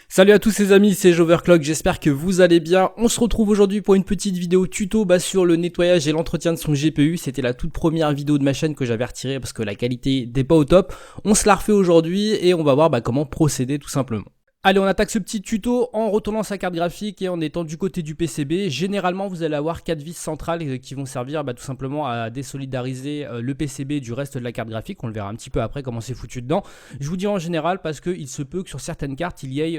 Salut à tous les amis, c'est Joverclock, j'espère que vous allez bien. On se retrouve aujourd'hui pour une petite vidéo tuto sur le nettoyage et l'entretien de son GPU. C'était la toute première vidéo de ma chaîne que j'avais retirée parce que la qualité n'était pas au top. On se la refait aujourd'hui et on va voir comment procéder tout simplement. Allez, on attaque ce petit tuto en retournant sa carte graphique et en étant du côté du PCB. Généralement, vous allez avoir 4 vis centrales qui vont servir tout simplement à désolidariser le PCB du reste de la carte graphique. On le verra un petit peu après comment c'est foutu dedans. Je vous dis en général parce qu'il se peut que sur certaines cartes, il y ait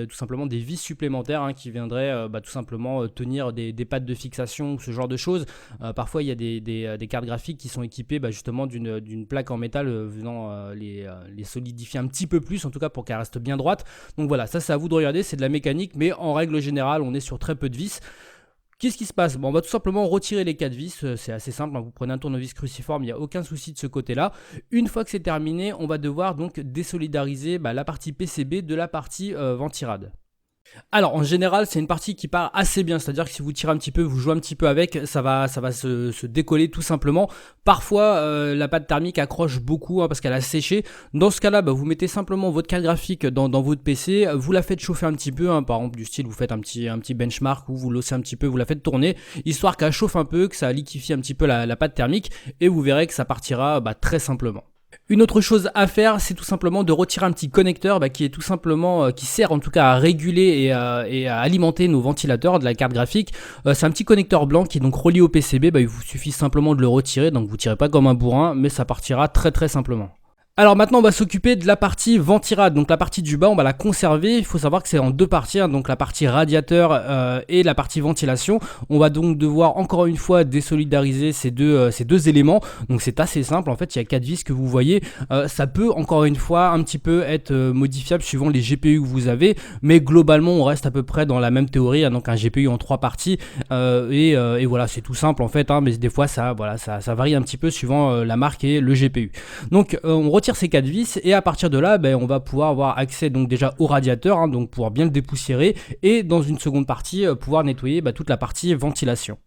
tout simplement des vis supplémentaires qui viendraient tout simplement tenir des pattes de fixation ou ce genre de choses. Parfois, il y a des cartes graphiques qui sont équipées justement d'une plaque en métal venant les solidifier un petit peu plus, en tout cas pour qu'elle reste bien droite. Donc voilà, ça c'est à vous de regarder, c'est de la mécanique, mais en règle générale, on est sur très peu de vis. Qu'est-ce qui se passe? On va tout simplement retirer les 4 vis, c'est assez simple, vous prenez un tournevis cruciforme, il n'y a aucun souci de ce côté-là. Une fois que c'est terminé, on va devoir donc désolidariser la partie PCB de la partie ventirad. Alors en général c'est une partie qui part assez bien, c'est à dire que si vous tirez un petit peu, vous jouez un petit peu avec, ça va se décoller tout simplement. Parfois la pâte thermique accroche beaucoup parce qu'elle a séché. Dans ce cas là vous mettez simplement votre carte graphique dans votre PC, vous la faites chauffer un petit peu, par exemple du style vous faites un petit benchmark ou vous l'ossez un petit peu, vous la faites tourner, histoire qu'elle chauffe un peu, que ça liquifie un petit peu la pâte thermique et vous verrez que ça partira très simplement. Une autre chose à faire, c'est tout simplement de retirer un petit connecteur qui est tout simplement, qui sert en tout cas à réguler et à alimenter nos ventilateurs de la carte graphique. C'est un petit connecteur blanc qui est donc relié au PCB, il vous suffit simplement de le retirer, donc vous ne tirez pas comme un bourrin, mais ça partira très simplement. Alors maintenant on va s'occuper de la partie ventirad, donc la partie du bas on va la conserver. Il faut savoir que c'est en deux parties, donc la partie radiateur et la partie ventilation. On va donc devoir encore une fois désolidariser ces deux éléments, donc c'est assez simple. En fait il y a 4 vis que vous voyez, ça peut encore une fois un petit peu être modifiable suivant les GPU que vous avez, mais globalement on reste à peu près dans la même théorie, donc un GPU en 3 parties et voilà, c'est tout simple en fait, mais des fois ça varie un petit peu suivant la marque et le GPU. Donc on retire ces 4 vis et à partir de là on va pouvoir avoir accès donc déjà au radiateur, donc pouvoir bien le dépoussiérer, et dans une seconde partie pouvoir nettoyer toute la partie ventilation.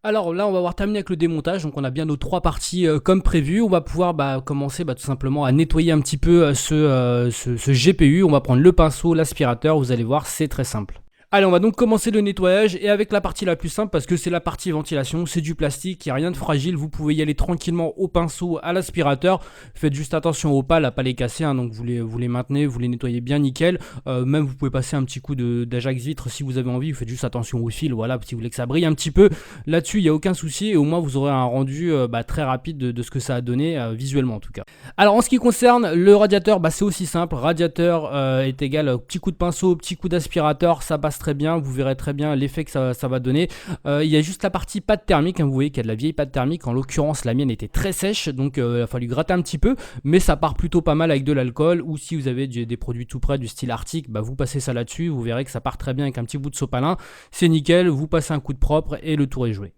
Alors là on va avoir terminé avec le démontage, donc on a bien nos 3 parties comme prévu. On va pouvoir commencer tout simplement à nettoyer un petit peu ce GPU. On va prendre le pinceau, l'aspirateur, vous allez voir c'est très simple. Allez, on va donc commencer le nettoyage et avec la partie la plus simple parce que c'est la partie ventilation, c'est du plastique, il n'y a rien de fragile, vous pouvez y aller tranquillement au pinceau, à l'aspirateur. Faites juste attention aux pales à pas les casser, donc vous les maintenez, vous les nettoyez bien nickel. Même vous pouvez passer un petit coup d'ajax vitre si vous avez envie, vous faites juste attention au fil, voilà, si vous voulez que ça brille un petit peu. Là-dessus, il n'y a aucun souci et au moins vous aurez un rendu très rapide de ce que ça a donné visuellement en tout cas. Alors en ce qui concerne le radiateur, c'est aussi simple, radiateur est égal petit coup de pinceau, petit coup d'aspirateur, ça passe très bien, vous verrez très bien l'effet que ça va donner. Il y a juste la partie pâte thermique, vous voyez qu'il y a de la vieille pâte thermique, en l'occurrence la mienne était très sèche, donc il a fallu gratter un petit peu, mais ça part plutôt pas mal avec de l'alcool, ou si vous avez des produits tout près du style Arctic, vous passez ça là-dessus, vous verrez que ça part très bien avec un petit bout de sopalin, c'est nickel, vous passez un coup de propre et le tour est joué.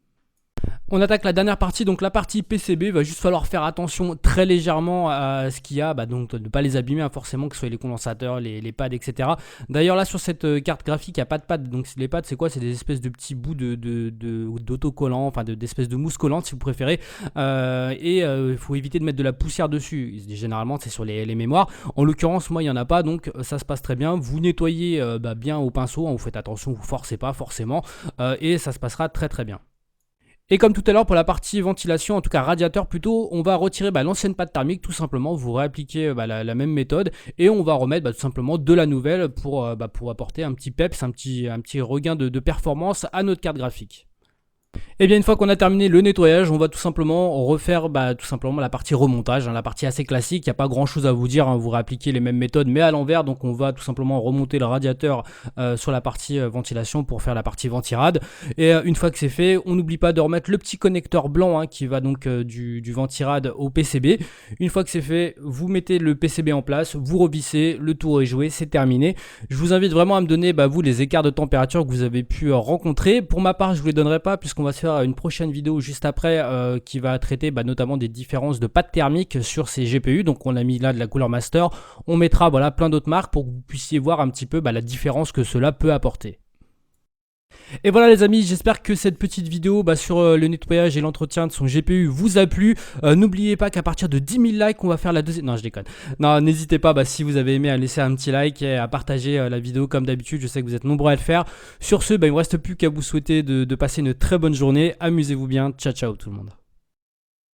On attaque la dernière partie, donc la partie PCB. Il va juste falloir faire attention très légèrement à ce qu'il y a, donc de ne pas les abîmer forcément, que ce soit les condensateurs, les pads, etc. D'ailleurs là sur cette carte graphique il n'y a pas de pads, donc les pads c'est quoi? C'est des espèces de petits bouts d'autocollants, d'espèces de mousse collante si vous préférez, et il faut éviter de mettre de la poussière dessus, généralement c'est sur les mémoires. En l'occurrence moi il n'y en a pas, donc ça se passe très bien. Vous nettoyez bien au pinceau, vous faites attention, vous forcez pas forcément, et ça se passera très bien. Et comme tout à l'heure pour la partie ventilation, en tout cas radiateur plutôt, on va retirer l'ancienne pâte thermique tout simplement, vous réappliquez la même méthode et on va remettre tout simplement de la nouvelle pour apporter un petit peps, un petit regain de performance à notre carte graphique. Et bien une fois qu'on a terminé le nettoyage, on va tout simplement refaire tout simplement la partie remontage, la partie assez classique. Il n'y a pas grand chose à vous dire, vous réappliquez les mêmes méthodes mais à l'envers. Donc on va tout simplement remonter le radiateur sur la partie ventilation pour faire la partie ventirad. Et une fois que c'est fait, on n'oublie pas de remettre le petit connecteur blanc qui va donc du ventirad au PCB. Une fois que c'est fait, vous mettez le PCB en place, vous revissez, le tour est joué, c'est terminé. Je vous invite vraiment à me donner vous les écarts de température que vous avez pu rencontrer. Pour ma part je ne vous les donnerai pas puisqu'on va se faire une prochaine vidéo juste après qui va traiter notamment des différences de pâte thermique sur ces GPU. Donc on a mis là de la couleur master, on mettra plein d'autres marques pour que vous puissiez voir un petit peu la différence que cela peut apporter. Et voilà les amis, j'espère que cette petite vidéo sur le nettoyage et l'entretien de son GPU vous a plu. N'oubliez pas qu'à partir de 10 000 likes, on va faire la deuxième... Non, je déconne. Non, n'hésitez pas, si vous avez aimé, à laisser un petit like et à partager la vidéo comme d'habitude. Je sais que vous êtes nombreux à le faire. Sur ce, il ne me reste plus qu'à vous souhaiter de passer une très bonne journée. Amusez-vous bien. Ciao, ciao tout le monde.